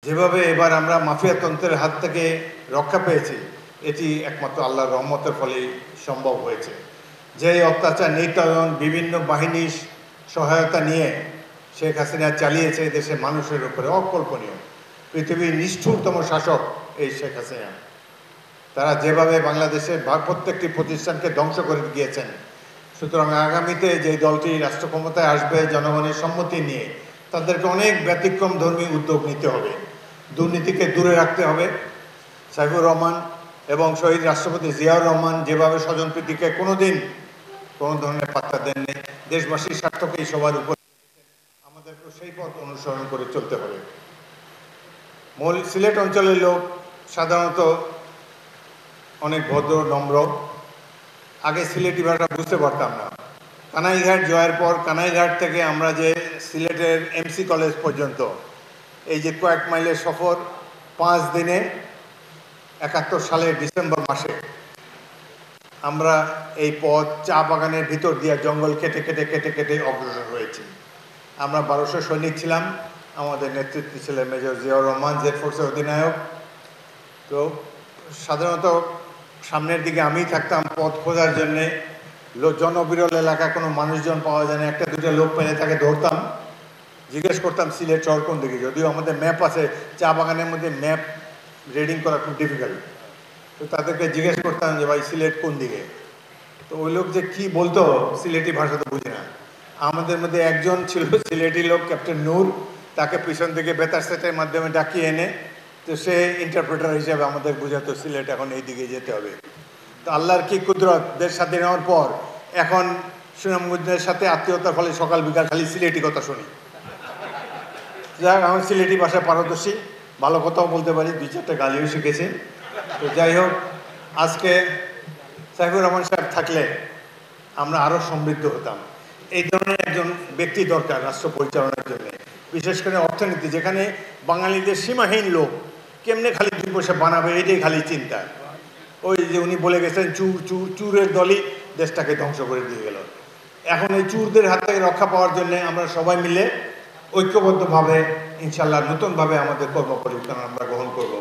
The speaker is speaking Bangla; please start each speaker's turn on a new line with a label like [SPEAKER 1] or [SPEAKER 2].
[SPEAKER 1] যেভাবে এবার আমরা মাফিয়াতন্ত্রের হাত থেকে রক্ষা পেয়েছি, এটি একমাত্র আল্লাহর রহমতের ফলেই সম্ভব হয়েছে। যে অত্যাচার নির্যাতন বিভিন্ন বাহিনীর সহায়তা নিয়ে শেখ হাসিনা চালিয়েছে দেশের মানুষের উপরে অকল্পনীয়। পৃথিবীর নিষ্ঠুরতম শাসক এই শেখ হাসিনা। তারা যেভাবে বাংলাদেশের প্রত্যেকটি প্রতিষ্ঠানকে ধ্বংস করে গিয়েছেন, সুতরাং আগামীতে যে দলটি রাষ্ট্র ক্ষমতায় আসবে জনগণের সম্মতি নিয়ে, তাদেরকে অনেক ব্যতিক্রম ধর্মী উদ্যোগ নিতে হবে। দুর্নীতিকে দূরে রাখতে হবে। সাইফুর রহমান এবং শহীদ রাষ্ট্রপতি জিয়াউর রহমান যেভাবে স্বজনপ্রীতিকে কোনোদিন কোনো ধরনের পাত্তা দেননি, দেশবাসীর স্বার্থকেই সবার উপর, আমাদেরকে সেই পথ অনুসরণ করে চলতে হবে। সিলেট অঞ্চলের লোক সাধারণত অনেক ভদ্র নম্র। আগে সিলেটি ভাষা বুঝতে পারতাম না। কানাইঘাট জয়ের পর কানাইঘাট থেকে আমরা যে সিলেটের এমসি কলেজ পর্যন্ত এই যে কয়েক মাইলের সফর 5 দিনে 71 সালের ডিসেম্বর মাসে আমরা এই পথ চা বাগানের ভিতর দিয়ে জঙ্গল কেটে কেটে কেটে কেটে অগ্রসর হয়েছি। আমরা 1200 সৈনিক ছিলাম। আমাদের নেতৃত্বে ছিলেন মেজর জিয়াউর রহমান, জেড ফোর্সের অধিনায়ক। তো সাধারণত সামনের দিকে আমি থাকতাম পথ খোঁজার জন্যে। জনবিরল এলাকা, কোনো মানুষজন পাওয়া যায় না। একটা দুটো লোক পেলে তাকে ধরতাম, জিজ্ঞেস করতাম সিলেট শহর কোন দিকে। যদিও আমাদের ম্যাপ আছে, চা বাগানের মধ্যে ম্যাপ রিডিং করা খুব ডিফিকাল্ট। তো তাদেরকে জিজ্ঞেস করতাম যে ভাই সিলেট কোন দিকে। তো ওই লোক যে কি বলতো সিলেটি ভাষা তো বুঝি না। আমাদের মধ্যে একজন ছিল সিলেটি লোক, ক্যাপ্টেন নূর। তাকে পিছন থেকে বেতার সেটের মাধ্যমে ডাকিয়ে এনে তো সে ইন্টারপ্রেটার হিসেবে আমাদের বোঝাতো সিলেট এখন এই দিকে যেতে হবে। তো আল্লাহর কি কুদরত, দেশ স্বাধীন হওয়ার পর এখন সুনামগঞ্জের সাথে আত্মীয়তার ফলে সকাল বিকাল খালি সিলেটি কথা শুনি। যাই হোক, আমি সিলেটি ভাষায় পারদর্শী, ভালো কথাও বলতে পারি, 2-4টা গালিও শিখেছি। তো যাই হোক, আজকে সাইফুর রহমান সাহেব থাকলে আমরা আরও সমৃদ্ধ হতাম। এই ধরনের একজন ব্যক্তি দরকার রাষ্ট্র পরিচালনার জন্য, বিশেষ করে অর্থনীতি, যেখানে বাঙালিদের সীমাহীন লোক কেমনে খালি 2 পয়সা বানাবে এটাই খালি চিন্তা। ওই যে উনি বলে গেছেন চুরের দলই দেশটাকে ধ্বংস করে দিয়ে গেল। এখন এই চুরদের হাত থেকে রক্ষা পাওয়ার জন্য আমরা সবাই মিলে ঐক্যবদ্ধভাবে ইনশাল্লাহ নতুনভাবে আমাদের কর্মপরিকল্পনা আমরা গ্রহণ করব।